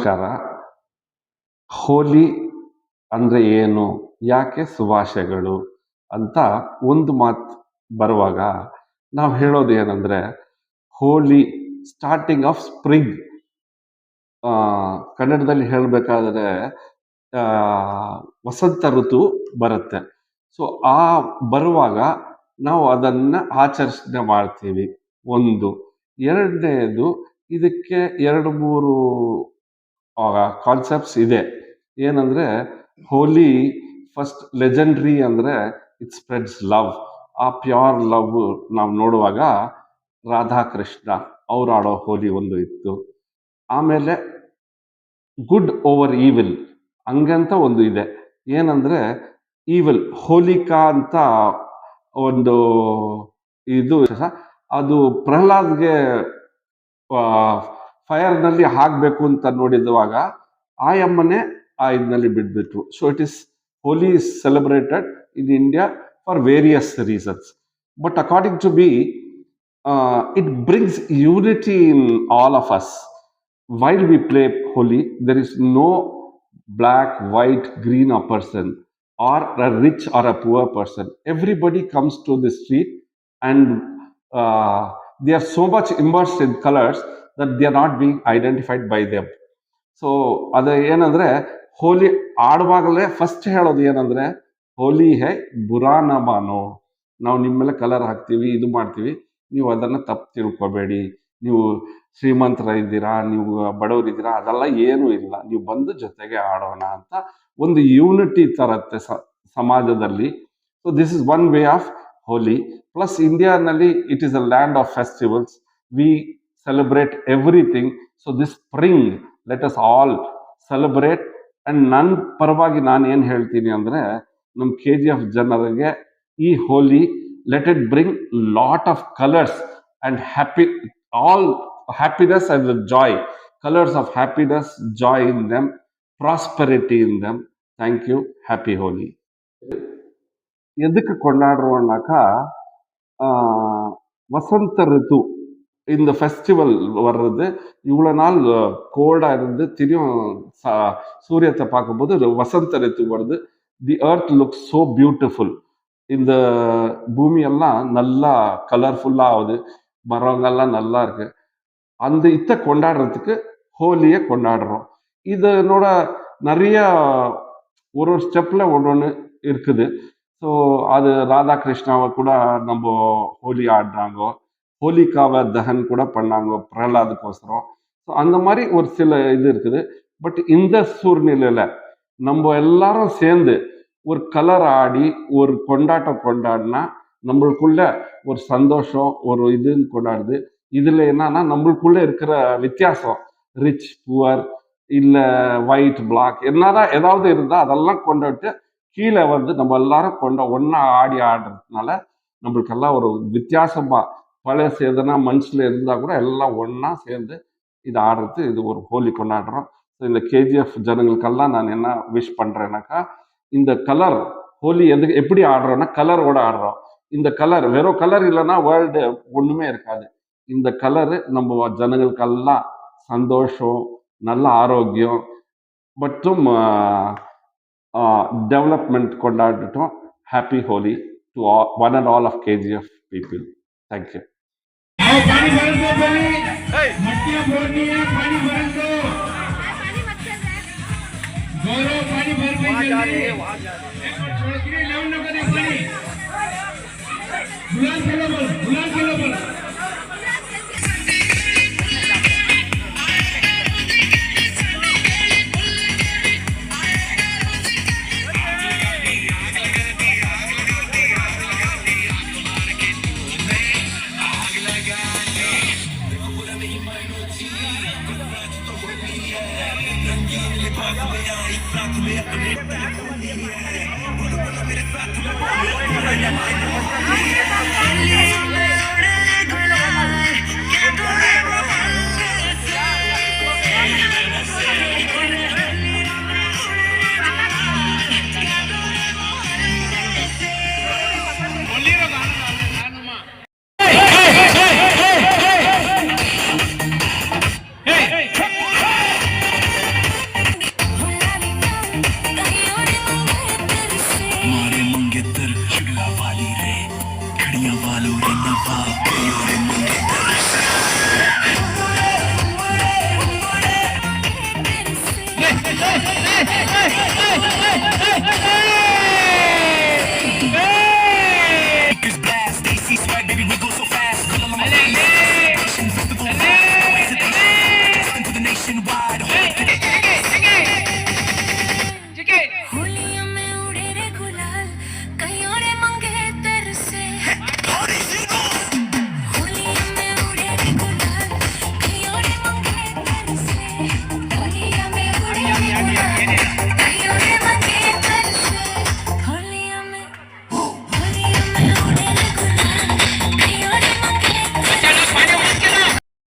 ನಮಸ್ಕಾರ. ಹೋಲಿ ಅಂದರೆ ಏನು, ಯಾಕೆ ಶುಭಾಶಯಗಳು ಅಂತ ಒಂದು ಮಾತು ಬರುವಾಗ ನಾವು ಹೇಳೋದು ಏನಂದರೆ, ಹೋಲಿ ಸ್ಟಾರ್ಟಿಂಗ್ ಆಫ್ ಸ್ಪ್ರಿಂಗ್. ಕನ್ನಡದಲ್ಲಿ ಹೇಳಬೇಕಾದ್ರೆ ವಸಂತ ಋತು ಬರುತ್ತೆ. ಸೊ ಆ ಬರುವಾಗ ನಾವು ಅದನ್ನು ಆಚರಣೆ ಮಾಡ್ತೀವಿ. ಒಂದು. ಎರಡನೇದು, ಇದಕ್ಕೆ 2-3 ಕಾನ್ಸೆಪ್ಟ್ಸ್ ಇದೆ. ಏನಂದರೆ, ಹೋಲಿ ಫಸ್ಟ್ ಲೆಜೆಂಡ್ರಿ ಅಂದರೆ ಇಟ್ ಸ್ಪ್ರೆಡ್ಸ್ ಲವ್. ಆ ಪ್ಯೂರ್ ಲವ್ ನಾವು ನೋಡುವಾಗ ರಾಧಾಕೃಷ್ಣ ಅವ್ರು ಆಡೋ ಹೋಲಿ ಒಂದು ಇತ್ತು. ಆಮೇಲೆ ಗುಡ್ ಓವರ್ ಈವಿಲ್ ಹಂಗಂತ ಒಂದು ಇದೆ. ಏನಂದರೆ ಈವಿಲ್ ಹೋಲಿಕಾ ಅಂತ ಒಂದು ಇದು, ಅದು ಪ್ರಹ್ಲಾದ್ಗೆ ಫೈರ್ನಲ್ಲಿ ಹಾಕಬೇಕು ಅಂತ ನೋಡಿದುವಾಗ ಆ ಅಮ್ಮನೇ ಆ ಇದರಲ್ಲಿ ಬಿಟ್ಬಿಟ್ರು. So it is Holi is celebrated in India for various reasons. But according to me, it brings unity in all of us. While we play Holi, there is no black, white, green a person, or a rich or a poor person. Everybody comes to the street and they are so much immersed in colors that they are not being identified by them. So ಅದು ಏನಂದರೆ, ಹೋಲಿ ಆಡುವಾಗಲೇ first ಹೇಳೋದು ಏನಂದರೆ, ಹೋಲಿ ಹೇ ಬುರಾ ನ ಮಾನೋ. ನಾವು ನಿಮ್ಮ ಮೇಲೆ colour ಹಾಕ್ತೀವಿ, ಇದು ಮಾಡ್ತೀವಿ, ನೀವು ಅದನ್ನು ತಪ್ಪು ತಿಳ್ಕೊಬೇಡಿ. ನೀವು ಶ್ರೀಮಂತರ ಇದ್ದೀರಾ, ನೀವು ಬಡವರಿದ್ದೀರಾ, ಅದೆಲ್ಲ ಏನೂ ಇಲ್ಲ, ನೀವು ಬಂದು ಜೊತೆಗೆ ಆಡೋಣ ಅಂತ ಒಂದು ಯೂನಿಟಿ ತರುತ್ತೆ ಸಮಾಜದಲ್ಲಿ. So this is one way of Holi. Plus ಇಂಡಿಯಾನಲ್ಲಿ it is a land of festivals. We celebrate everything. So this spring, let us all celebrate. And ನನ್ನ ಪರವಾಗಿ ನಾನು ಏನು ಹೇಳ್ತೀನಿ ಅಂದರೆ, ನಮ್ಮ KGF ಜನರಿಗೆ ಈ Holi, let it bring lot of colours and all happiness and the joy, colors of happiness, joy in them, prosperity in them. Thank you. Happy Holi. எதுக்கு கொண்டாடுறோம்னாக்கா, வசந்த ரித்து இந்த ஃபெஸ்டிவல் வர்றது, இவ்வளோ நாள் கோல்டாக இருந்து திடீரும் சூரியத்தை பார்க்கும்போது வசந்த ரித்து வருது. The earth looks so beautiful. இந்த பூமியெல்லாம் நல்லா கலர்ஃபுல்லாக ஆகுது, மரங்கள்லாம் நல்லா இருக்கு. அந்த இத்தை கொண்டாடுறதுக்கு ஹோலியை கொண்டாடுறோம். இதனோட நிறைய ஒரு ஸ்டெப்பில் ஒன்று இருக்குது. ஸோ அது ராதாகிருஷ்ணாவை கூட நம்ம ஹோலி ஆடுறாங்க, ஹோலிகாவை தகன் கூட பண்ணாங்க பிரகலாதுக்கோசரம். ஸோ அந்த மாதிரி ஒரு சில இது இருக்குது. பட் இந்த சூழ்நிலையில் நம்ம எல்லாரும் சேர்ந்து ஒரு கலர் ஆடி ஒரு கொண்டாட்டம் கொண்டாடினா நம்மளுக்குள்ள ஒரு சந்தோஷம், ஒரு இதுன்னு கொண்டாடுது. இதில் என்னன்னா, நம்மளுக்குள்ள இருக்கிற வித்தியாசம், ரிச் புவர் இல்லை ஒயிட் பிளாக் என்னதான் ஏதாவது இருந்தால் அதெல்லாம் கொண்டாட்டு கீழே வந்து நம்ம எல்லாரும் ஒன்றா ஆடுறதுனால நம்மளுக்கெல்லாம் ஒரு வித்தியாசமாக பழைய எதனா மனசில் இருந்தால் கூட எல்லாம் ஒன்றா சேர்ந்து இது ஆடுறது, இது ஒரு ஹோலி கொண்டாடுறோம். ஸோ இந்த KGF ஜனங்களுக்கெல்லாம் நான் என்ன விஷ் பண்ணுறேன்னாக்கா, இந்த கலர் ஹோலி எப்படி ஆடுறோன்னா கலரோட ஆடுறோம். இந்த கலர் வெறும் கலர் இல்லைன்னா வேர்ல்டு ஒன்றுமே இருக்காது. இந்த கலரு நம்ம ஜனங்களுக்கெல்லாம் சந்தோஷம், நல்ல ஆரோக்கியம் மற்றும் டெவலப்மெண்ட் கொண்டாடிட்டோம். Happy Holi to one and all of KGF people. Thank you. Bye.